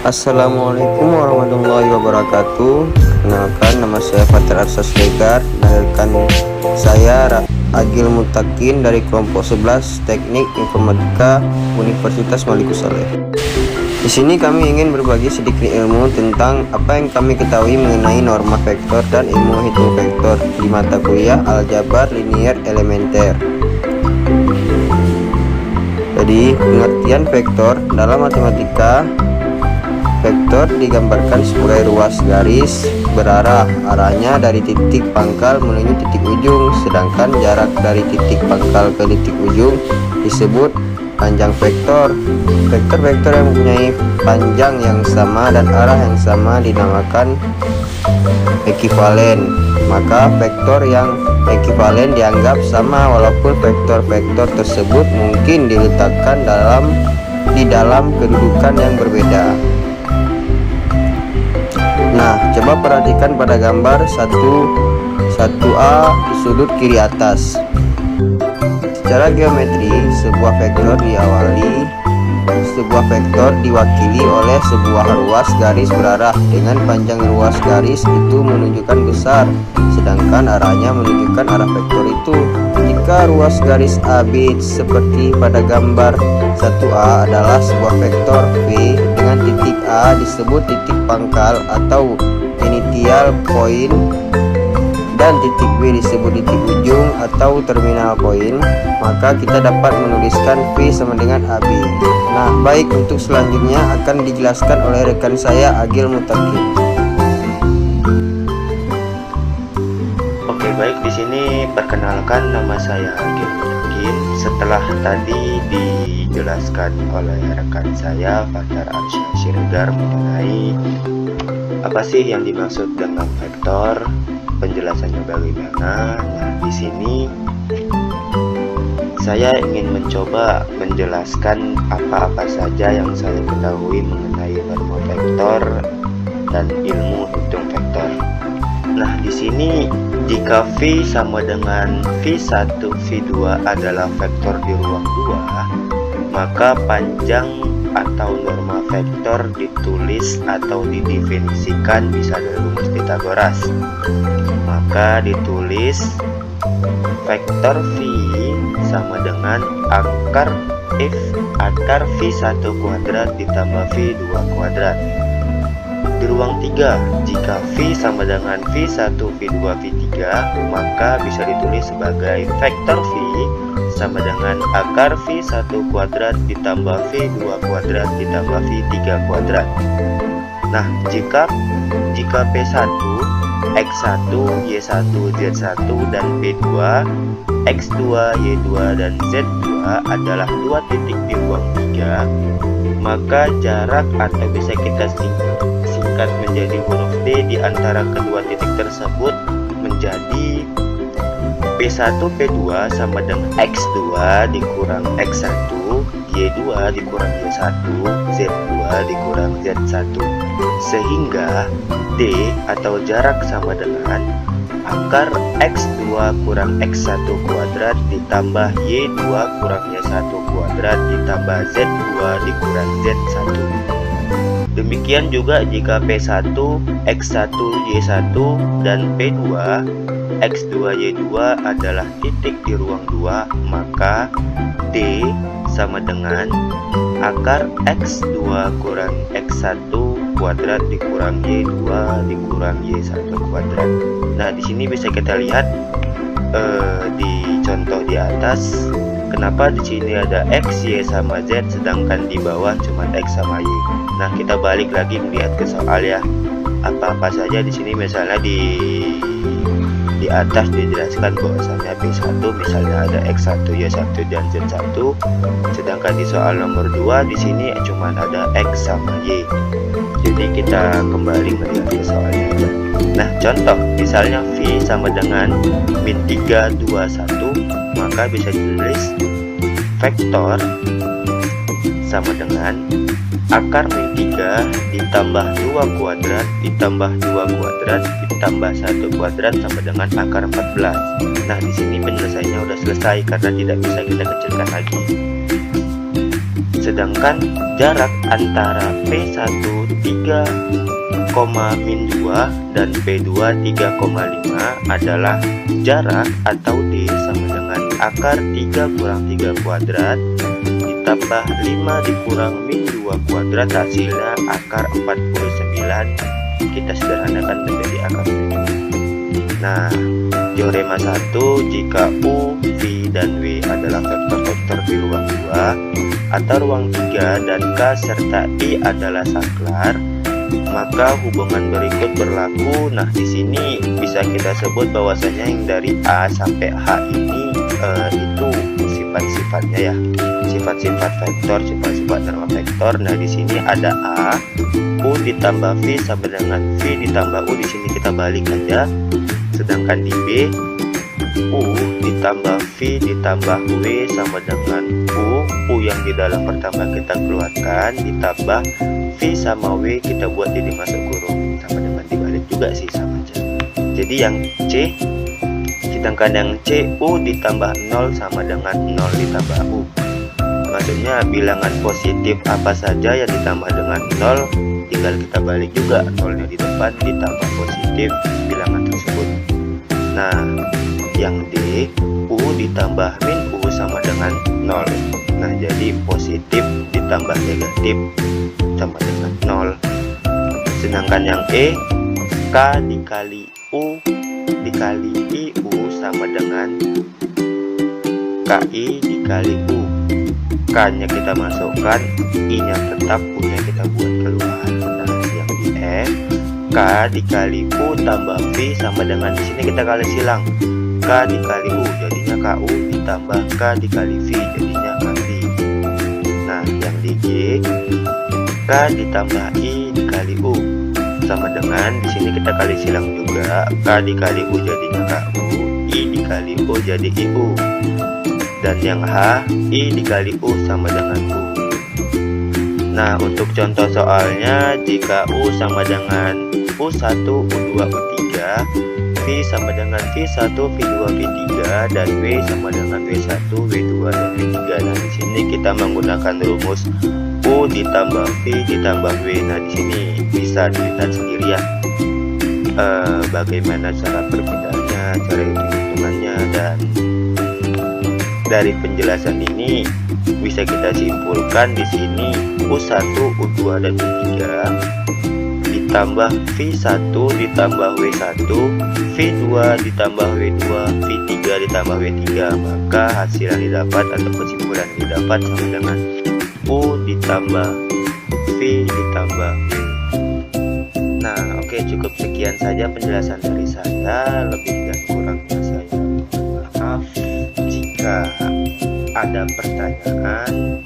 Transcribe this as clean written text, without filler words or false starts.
Assalamualaikum warahmatullahi wabarakatuh. Kenalkan, nama saya Fathir Arsaslegar. Mengenalkan saya Agil Mutakin dari kelompok 11 Teknik Informatika Universitas Malikus Saleh. Di sini kami ingin berbagi sedikit ilmu tentang apa yang kami ketahui mengenai norma vektor dan ilmu hitung vektor di mata kuliah aljabar linier elementer. Jadi, pengertian vektor dalam matematika, vektor digambarkan sebagai ruas garis berarah, arahnya dari titik pangkal menuju titik ujung, sedangkan jarak dari titik pangkal ke titik ujung disebut panjang vektor. Vektor-vektor yang mempunyai panjang yang sama dan arah yang sama dinamakan ekivalen. Maka vektor yang ekivalen dianggap sama walaupun vektor-vektor tersebut mungkin diletakkan di dalam kedudukan yang berbeda. Nah, coba perhatikan pada gambar 1A di sudut kiri atas. Secara geometri, sebuah vektor diwakili oleh sebuah ruas garis berarah dengan panjang ruas garis itu menunjukkan besar, sedangkan arahnya menunjukkan arah vektor itu. Jika ruas garis AB seperti pada gambar 1A adalah sebuah vektor V dengan titik A disebut titik pangkal atau initial point dan titik B disebut titik ujung atau terminal point, maka kita dapat menuliskan V sama dengan AB. Nah, baik, untuk selanjutnya akan dijelaskan oleh rekan saya Agil Mutakin. Oke, baik, di sini perkenalkan, nama saya Agil Mutakin. Setelah tadi dijelaskan oleh rekan saya Fathir Arsaslegar mengenai apa sih yang dimaksud dengan vektor, penjelasannya bagaimana. Nah, di sini saya ingin mencoba menjelaskan apa-apa saja yang saya ketahui mengenai norma vektor dan ilmu hitung vektor. Nah, di sini jika V sama dengan V1, V2 adalah vektor di ruang 2, maka panjang atau norma vektor ditulis atau didefinisikan bisa dari rumus Pythagoras. Maka ditulis vektor V sama dengan akar V1 kuadrat ditambah V2 kuadrat. Di ruang 3, jika V sama dengan V1, V2, V3, maka bisa ditulis sebagai vektor V sama dengan akar V1 kuadrat ditambah V2 kuadrat ditambah V3 kuadrat. Nah, jika P1, X1, Y1, Z1, dan P2, X2, Y2, dan Z2 adalah dua titik di ruang 3, maka jarak atau bisa kita singkat menjadi huruf D di antara kedua titik tersebut menjadi P1, P2 sama dengan X2 dikurang X1, Y2 dikurang Y1, Z2 dikurang Z1. Sehingga D atau jarak sama dengan akar X2 kurang X1 kuadrat ditambah Y2 kurang Y1 kuadrat ditambah Z2 dikurang Z1. Demikian juga jika P1, X1, Y1, dan P2, X2, Y2 adalah titik di ruang 2, maka D sama dengan akar X2 kurang X1 kuadrat dikurang Y2 dikurang Y1 kuadrat. Nah, di sini bisa kita lihat di contoh di atas, kenapa di sini ada X, Y sama Z sedangkan di bawah cuma X sama Y. Nah, kita balik lagi melihat ke soal ya. Apa-apa saja di sini, misalnya di atas dijelaskan bahwasanya P1 misalnya ada X1, Y1, dan Z1, sedangkan di soal nomor 2 di sini cuma ada X sama Y. Jadi kita kembali melihat ke soalnya. Nah, contoh misalnya V sama dengan min 3, 2, 1, maka bisa ditulis vektor sama dengan akar min 3 ditambah 2 kuadrat ditambah 2 kuadrat ditambah 1 kuadrat sama dengan akar 14. Nah, di sini penyelesaiannya udah selesai karena tidak bisa kita kecilkan lagi. Sedangkan jarak antara P1 3,-2 dan P2 3,5 adalah jarak atau D sama dengan akar 3 kurang 3 kuadrat ditambah 5 dikurang min 2 kuadrat, hasilnya akar 49. Kita sederhanakan menjadi akar 7. Nah, teorema 1, jika U, V, dan W adalah vektor-vektor di ruang 2 atau ruang 3 dan K serta I adalah saklar, maka hubungan berikut berlaku. Nah, di sini bisa kita sebut bahwasanya yang dari A sampai H ini itu sifat-sifatnya ya, sifat-sifat vektor, sifat-sifat norma vektor. Nah, di sini ada A, U ditambah V sama dengan V ditambah U, di sini kita balik aja. Sedangkan di B, U ditambah V ditambah W sama dengan U yang di dalam pertama kita keluarkan ditambah V sama W kita buat jadi masuk kurung, sama dengan dibalik juga sih, sama aja. Jadi yang C, sedangkan yang C, U ditambah 0 sama dengan 0 ditambah U. Maksudnya bilangan positif apa saja yang ditambah dengan 0 tinggal kita balik juga 0-nya di depan ditambah positif bilangan tersebut. Nah, yang D, U ditambah min U sama dengan 0. Nah, jadi positif ditambah negatif sama dengan 0. Sedangkan yang E, K dikali U dikali IU sama dengan KI dikali U. K-nya kita masukkan, I-nya tetap, U-nya kita buat keluar. Nah, yang di F, K dikali U tambah V sama dengan, di sini kita kali silang, K dikali U jadinya KU ditambah K dikali V jadinya KV. Nah, yang di G, K ditambah I dikali U sama dengan, di sini kita kali silang juga, K dikali U jadinya KU, I dikali U jadi IU. Dan yang H, I dikali U sama dengan U. Nah, untuk contoh soalnya, jika U sama dengan U1, U2, U3, V sama dengan V1, V2, V3, dan W sama dengan W1, W2, dan W3. Nah, di sini kita menggunakan rumus U ditambah V ditambah W. Nah, di sini bisa dilihat sendiri ya, bagaimana cara perpindahannya, cara hitung-hitungannya, dan dari penjelasan ini bisa kita simpulkan di sini U1, U2, dan U3 ditambah V1 ditambah W1, V2 ditambah W2, V3 ditambah W3, maka hasil yang didapat atau kesimpulan yang didapat sama dengan U ditambah V ditambah W. Nah, oke, cukup sekian saja penjelasan dari saya. Lebih dan kurangnya saya maaf. Jika ada pertanyaan